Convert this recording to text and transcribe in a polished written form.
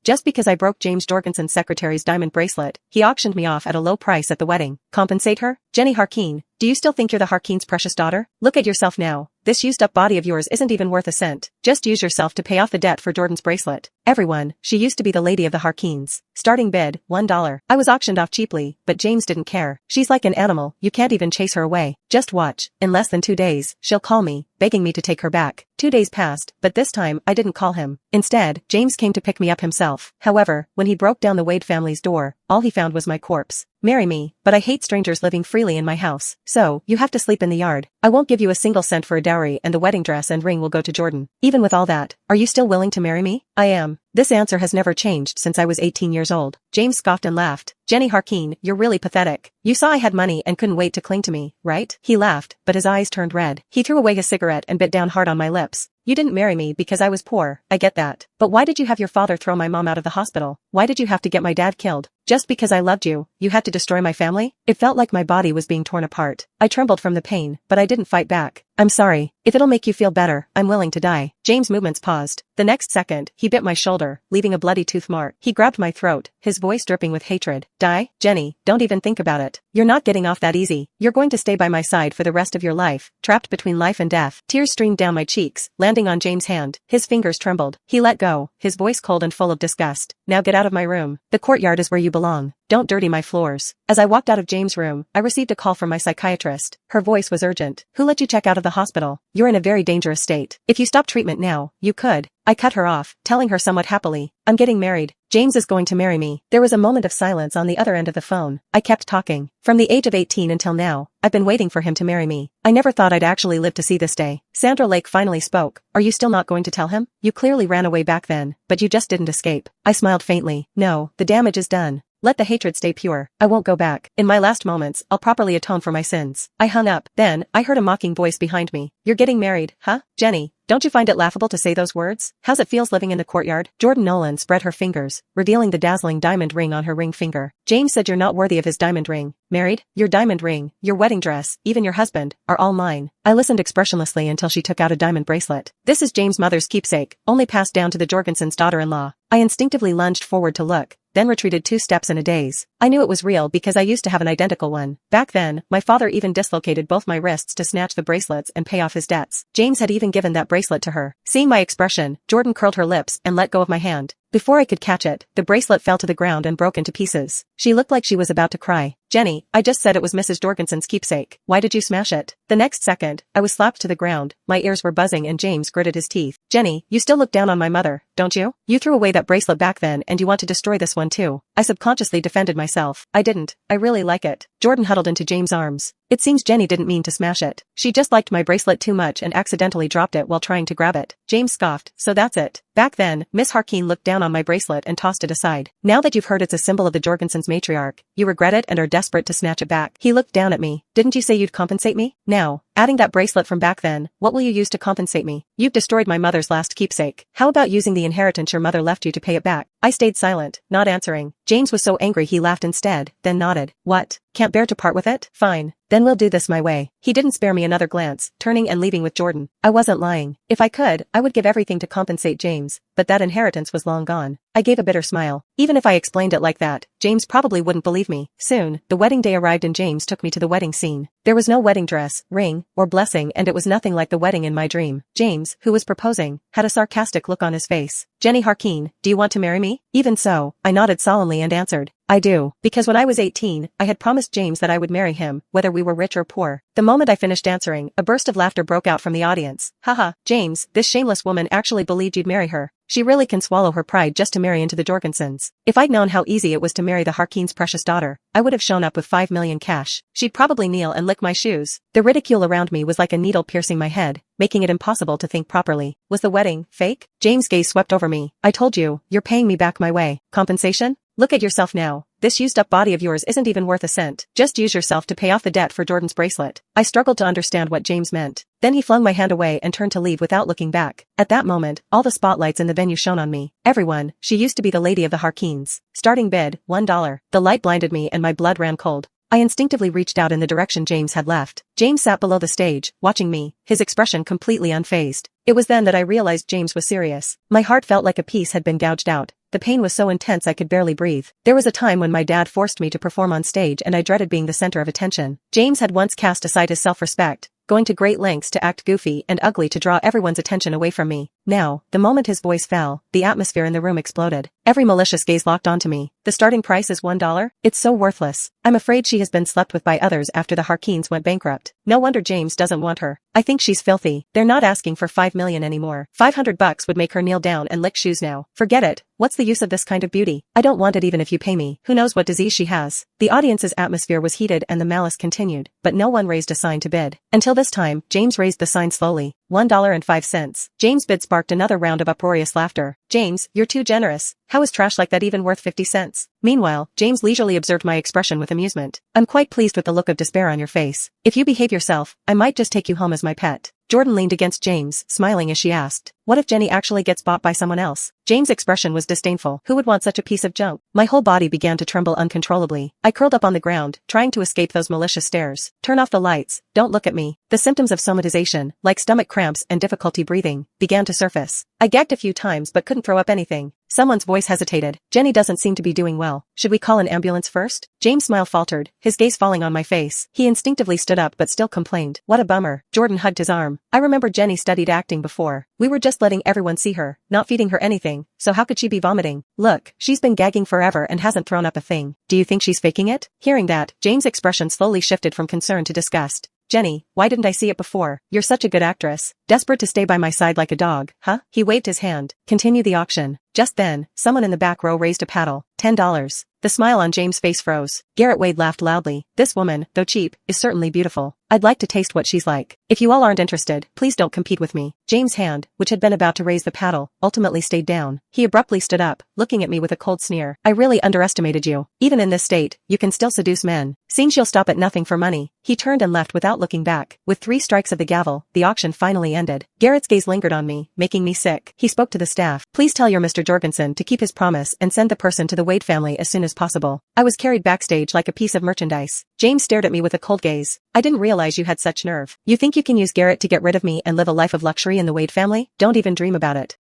Just because I broke James Jorgensen's secretary's diamond bracelet, he auctioned me off at a low price at the wedding. Compensate her? Jenny Harkeen, do you still think you're the Harkeen's precious daughter? Look at yourself now. This used-up body of yours isn't even worth a cent. Just use yourself to pay off the debt for Jordan's bracelet. Everyone, she used to be the lady of the Harkeens. Starting bid, $1. I was auctioned off cheaply, but James didn't care. She's like an animal, you can't even chase her away. Just watch. In less than 2 days, she'll call me, begging me to take her back. 2 days passed, but this time I didn't call him. Instead, James came to pick me up himself. However, when he broke down the Wade family's door, all he found was my corpse. Marry me, but I hate strangers living freely in my house. So, you have to sleep in the yard. I won't give you a single cent for a dowry, and the wedding dress and ring will go to Jordan. Even with all that, are you still willing to marry me? I am. This answer has never changed since I was 18 years old. James scoffed and laughed. Jenny Harkeen, you're really pathetic. You saw I had money and couldn't wait to cling to me, right? He laughed, but his eyes turned red. He threw away his cigarette and bit down hard on my lips. You didn't marry me because I was poor, I get that. But why did you have your father throw my mom out of the hospital? Why did you have to get my dad killed? Just because I loved you, you had to destroy my family? It felt like my body was being torn apart. I trembled from the pain, but I didn't fight back. I'm sorry. If it'll make you feel better, I'm willing to die. James' movements paused. The next second, he bit my shoulder, leaving a bloody tooth mark. He grabbed my throat, his voice dripping with hatred. Die? Jenny, don't even think about it. You're not getting off that easy. You're going to stay by my side for the rest of your life, trapped between life and death. Tears streamed down my cheeks, landing on James' hand. His fingers trembled. He let go, his voice cold and full of disgust. Now get out of my room. The courtyard is where you belong. Don't dirty my floors. As I walked out of James' room, I received a call from my psychiatrist. Her voice was urgent. Who let you check out of the hospital? You're in a very dangerous state. If you stop treatment now, you could. I cut her off, telling her somewhat happily, I'm getting married. James is going to marry me. There was a moment of silence on the other end of the phone. I kept talking. From the age of 18 until now, I've been waiting for him to marry me. I never thought I'd actually live to see this day. Sandra Lake finally spoke. Are you still not going to tell him? You clearly ran away back then, but you just didn't escape. I smiled faintly. No, the damage is done. Let the hatred stay pure. I won't go back. In my last moments, I'll properly atone for my sins. I hung up. Then, I heard a mocking voice behind me. You're getting married, huh? Jenny, don't you find it laughable to say those words? How's it feels living in the courtyard? Jordan Nolan spread her fingers, revealing the dazzling diamond ring on her ring finger. James said you're not worthy of his diamond ring. Married? Your diamond ring, your wedding dress, even your husband, are all mine. I listened expressionlessly until she took out a diamond bracelet. This is James' mother's keepsake, only passed down to the Jorgensens' daughter-in-law. I instinctively lunged forward to look, then retreated 2 steps in a daze. I knew it was real because I used to have an identical one. Back then, my father even dislocated both my wrists to snatch the bracelets and pay off his debts. James had even given that bracelet to her. Seeing my expression, Jordan curled her lips and let go of my hand. Before I could catch it, the bracelet fell to the ground and broke into pieces. She looked like she was about to cry. Jenny, I just said it was Mrs. Jorgensen's keepsake. Why did you smash it? The next second, I was slapped to the ground, my ears were buzzing and James gritted his teeth. Jenny, you still look down on my mother, don't you? You threw away that bracelet back then and you want to destroy this one too. I subconsciously defended myself. I didn't. I really like it. Jordan huddled into James' arms. It seems Jenny didn't mean to smash it. She just liked my bracelet too much and accidentally dropped it while trying to grab it. James scoffed. So that's it. Back then, Miss Harkeen looked down on my bracelet and tossed it aside. Now that you've heard it's a symbol of the Jorgensens' matriarch, you regret it and are desperate to snatch it back. He looked down at me. Didn't you say you'd compensate me? Now, adding that bracelet from back then, what will you use to compensate me? You've destroyed my mother's last keepsake. How about using the inheritance your mother left you to pay it back? I stayed silent, not answering. James was so angry he laughed instead, then nodded. What? Can't bear to part with it? Fine. Then we'll do this my way. He didn't spare me another glance, turning and leaving with Jordan. I wasn't lying. If I could, I would give everything to compensate James, but that inheritance was long gone. I gave a bitter smile. Even if I explained it like that, James probably wouldn't believe me. Soon, the wedding day arrived and James took me to the wedding scene. There was no wedding dress, ring, or blessing and it was nothing like the wedding in my dream. James, who was proposing, had a sarcastic look on his face. Jenny Harkeen, do you want to marry me? Even so, I nodded solemnly and answered. I do. Because when I was 18, I had promised James that I would marry him, whether we were rich or poor. The moment I finished answering, a burst of laughter broke out from the audience. Haha, James, this shameless woman actually believed you'd marry her. She really can swallow her pride just to marry into the Jorgensens. If I'd known how easy it was to marry the Harkeen's precious daughter, I would have shown up with 5 million cash. She'd probably kneel and lick my shoes. The ridicule around me was like a needle piercing my head, making it impossible to think properly. Was the wedding fake? James' gaze swept over me. I told you, you're paying me back my way. Compensation? Look at yourself now. This used-up body of yours isn't even worth a cent. Just use yourself to pay off the debt for Jordan's bracelet. I struggled to understand what James meant. Then he flung my hand away and turned to leave without looking back. At that moment, all the spotlights in the venue shone on me. Everyone, she used to be the lady of the Harkeens. Starting bid, $1. The light blinded me and my blood ran cold. I instinctively reached out in the direction James had left. James sat below the stage, watching me, his expression completely unfazed. It was then that I realized James was serious. My heart felt like a piece had been gouged out. The pain was so intense I could barely breathe. There was a time when my dad forced me to perform on stage and I dreaded being the center of attention. James had once cast aside his self-respect, going to great lengths to act goofy and ugly to draw everyone's attention away from me. Now, the moment his voice fell, the atmosphere in the room exploded. Every malicious gaze locked onto me. The starting price is $1? It's so worthless. I'm afraid she has been slept with by others after the Harkeens went bankrupt. No wonder James doesn't want her. I think she's filthy. They're not asking for $5 million anymore. $500 would make her kneel down and lick shoes now. Forget it. What's the use of this kind of beauty? I don't want it even if you pay me. Who knows what disease she has? The audience's atmosphere was heated and the malice continued, but no one raised a sign to bid. Until this time, James raised the sign slowly. $1.05. James' bid sparked another round of uproarious laughter. James, you're too generous. How is trash like that even worth 50 cents? Meanwhile, James leisurely observed my expression with amusement. I'm quite pleased with the look of despair on your face. If you behave yourself, I might just take you home as my pet. Jordan leaned against James, smiling as she asked, what if Jenny actually gets bought by someone else? James' expression was disdainful. Who would want such a piece of junk? My whole body began to tremble uncontrollably. I curled up on the ground, trying to escape those malicious stares. Turn off the lights. Don't look at me. The symptoms of somatization, like stomach cramps and difficulty breathing, began to surface. I gagged a few times but couldn't throw up anything. Someone's voice hesitated. Jenny doesn't seem to be doing well. Should we call an ambulance first? James' smile faltered, his gaze falling on my face. He instinctively stood up but still complained. What a bummer. Jordan hugged his arm. I remember Jenny studied acting before. We were just letting everyone see her, not feeding her anything, so how could she be vomiting? Look, she's been gagging forever and hasn't thrown up a thing. Do you think she's faking it? Hearing that, James' expression slowly shifted from concern to disgust. Jenny, why didn't I see it before? You're such a good actress. Desperate to stay by my side like a dog, huh? He waved his hand. Continue the auction. Just then, someone in the back row raised a paddle. $10. The smile on James' face froze. Garrett Wade laughed loudly. This woman, though cheap, is certainly beautiful. I'd like to taste what she's like. If you all aren't interested, please don't compete with me. James' hand, which had been about to raise the paddle, ultimately stayed down. He abruptly stood up, looking at me with a cold sneer. I really underestimated you. Even in this state, you can still seduce men. Seeing she'll stop at nothing for money, he turned and left without looking back. With 3 strikes of the gavel, the auction finally ended. Garrett's gaze lingered on me, making me sick. He spoke to the staff. Please tell your Mr. Jorgensen to keep his promise and send the person to the Wade family as soon as possible. I was carried backstage like a piece of merchandise. James stared at me with a cold gaze. I didn't realize you had such nerve. You think you can use Garrett to get rid of me and live a life of luxury in the Wade family? Don't even dream about it.